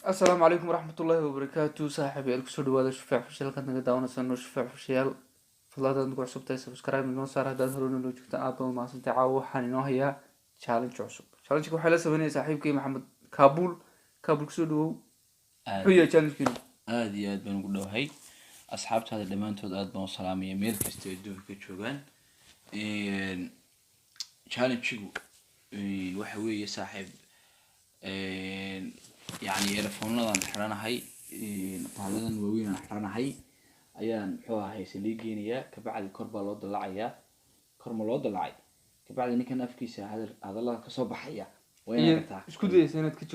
السلام عليكم ورحمة الله وبركاته. صاحبي الكسور وهذا شفاع فشل كان نقدر سنو شفاع فشيال فضلات نقول عصب تاي سبسكرايب من صار هذا هرون لو جبت ابل ما سنت عاو حنينو هي تشالنج عصب تشالنج كو حلا سبني صاحبكي محمد كابول كسور حيا تشالنج كينو aad iyo aad baan ugu dhowahay asxaabtaada dhammaantood aad baan u salaamaya meel kasta ay adduunka ka joogaan challenge-gu waxa weeye saaxiib yacni earphone-nadan xiranahay bahladan waaweyn aan xiranahay ayaan muxuu ahay saliig geynayaa kabacdi kor baa loo dalacayaa kor ma loo dalacay kabacdi ninkan afkiisa hadallada kasoo baxaya isku dayaysa inaad ka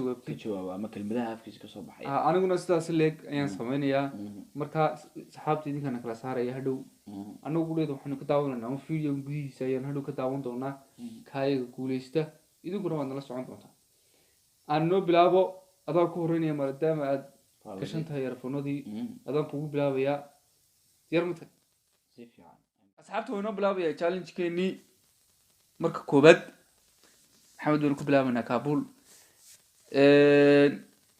jawaabo ama kelmadaha afkiisa kasoo baxaya aniguna sidaas leeg ayaan samaynayaa markaa saxaabta idinkana kala saaraya hadhow anagu guleeda waxaanu ka daawananaa ama video gudihiisa ayaan hadhow ka daawan doonaa kaayaga guuleysta idinkuna waad nala socon doontaa aan noo bilaabo adaa ku horeynaya maadaama aad gashan tahay earphone-adii adaan kugu bilaabayaa diyaar ma tahay si fiican asxaabta waa inoo bilaabayaa challenge-keenii marka koobaad maxamed waynu ku bilaabanaa kaabul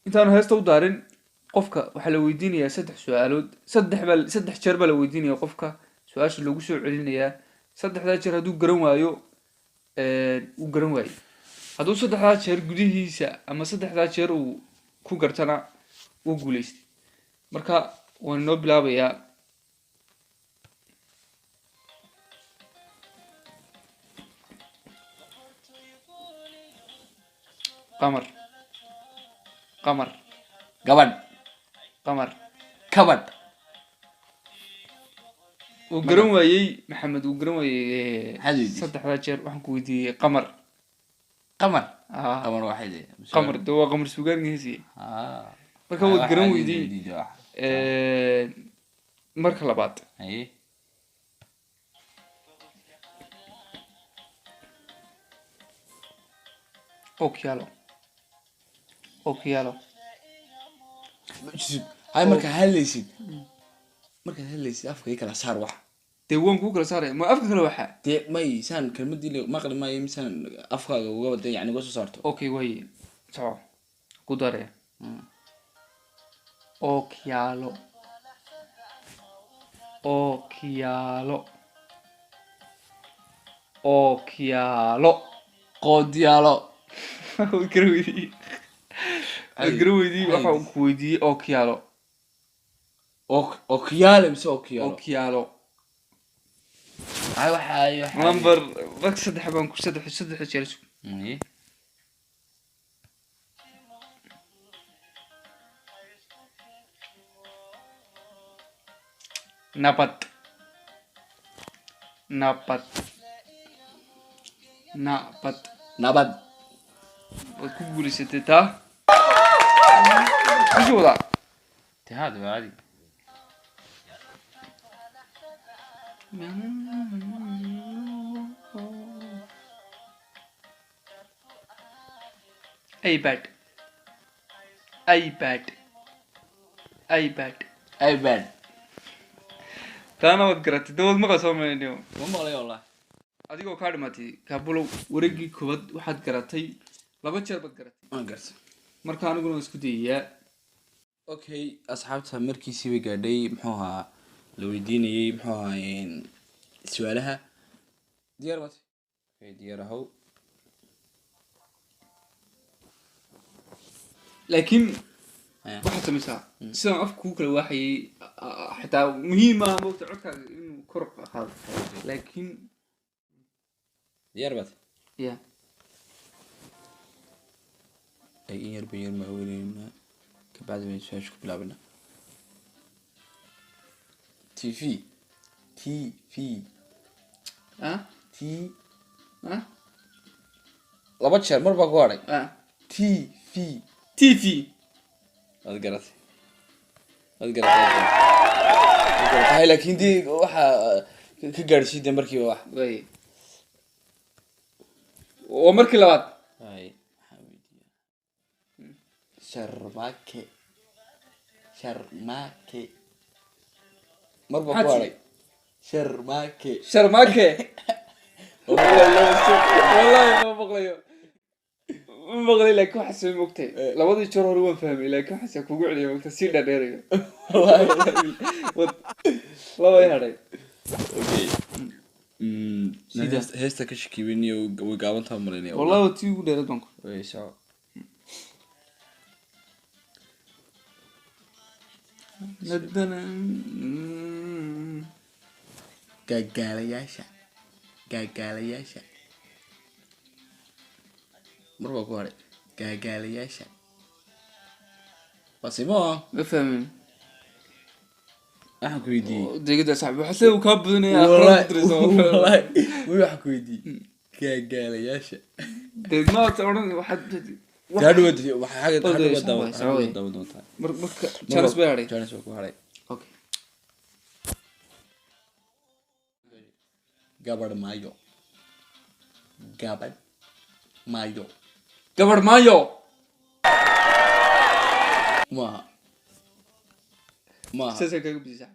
intaanu heesta u daarin qofka waxaa la weydiinayaa 3 su-aalood 3 jeer baa la weydiinaya qofka su-aasha loogu soo celinayaa 3 jeer hadduu garan waayo uu garan waayo hadduu 3 jeer gudihiisa ama 3 jeer uu ku gartana uu guuleystay marka waan inoo bilaabayaa قمر قمر gabadh قمر kabadh وقرن وايي محمد وقرن وايي حديدي 3 jeer waxaan ku weydiiyay qamar qamar waxay qamar doo qamar suugaangiisii marka wad garan weydii marka labaad okialo hay markaa hadlaysid markaad hadlaysid afka i kala saar wax dee waan kuu kala saaraya ma afka kale waxaa dee may saan kelmadii maqli maayo misaan afkaaga uga wada yani uga soo saarto okay way soco ku daraya okialo qoodiyaalo garaweydi waxaan ku weydiiyey okialo okiyaale mise okiyaalo number bak 3 baan ku 3 jeer napat nabad waad ku guuleysatay taa kusoo wadaa تهاد عادي iPad taana waad garatay dawad maqa soo maynio ma maqlay wallah adigoo kaa dhimatay kaabulow wareegii koobaad waxaad garatay 2 jeer baad garatay waan gartay marka aniguna waan isku dayayaa okay asxaabta markiisii way gaadhay muxuu ahaa la weydiinayay muxuu ahaa su-aalaha diyaar baad okay diyaar ahow laakiin waxaad samaysaa sidaan afka kuu kala waaxayay xitaa muhiim ah moogta codkaaga inuu kor qaado laakiin diyaar baad ya ay in yar bayar ma weynayna kabacdi baynu su-aasha ku bilaabana tv laba jeer mar baa ku hadhay tv waad garatay laakiin dii waxaa ka gaadhsiida markiiba wax way oo markii labaad hay waxaan weydiiyaa sharmake mar baa ku hadhay sharmake wallahi ma maqlayo maqlay laakiin waxaa soo mogtay labadii jeer hore waan fahmay laakiin waxaase kugu celiya mogta sii dhaadheerayo laba i hadhay okay heesta ka shakiibinayo way gaabantaa malaynaya wallahi tii ugu dheerad baan ku way soo nadana gaagaalayaasha marba ku haray gaagaalayaasha wasimo ma fahmin waxaan ku weydiiyey deegada saxbi waxa uu ka badinaya wallahi waxaan ku weydiiyey gaagaalayaasha deegmaad oran waxaad gaadhood waxa xaga doontaa marka Charles Berry ku haray okay gabadh maayo ma sasa kaga bisa